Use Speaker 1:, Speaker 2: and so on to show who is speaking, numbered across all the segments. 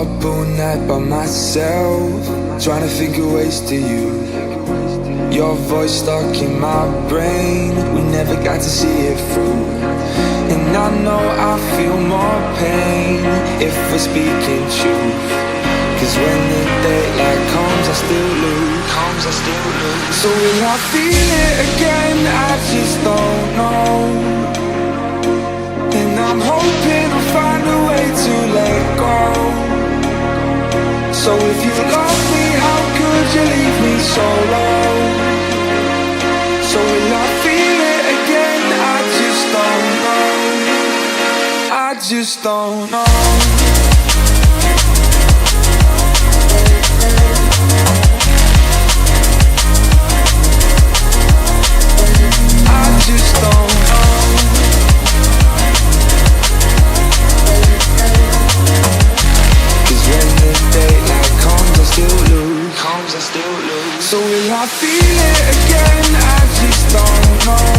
Speaker 1: up all night by myself, trying to think of ways to you. Your voice stuck in my brain, we never got to see it through. And I know I feel more pain if we're speaking truth. Cause when the daylight comes I still lose. So will I feel it again? I just don't know. And I'm hoping I'll find a way to let go. So if you love me, how could you leave me so low? So will I feel it again? I just don't know. I just don't know. I just don't know. Cause when the daylight comes I still lose. So will I feel it again? I just don't know.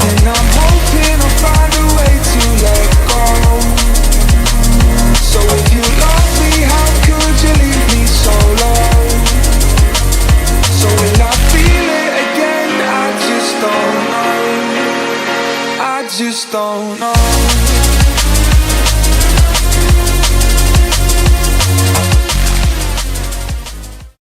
Speaker 1: And I'm hoping I'll find a way to let go. So if you love me, how could you leave me so low? So will I feel it again? I just don't know. I just don't know.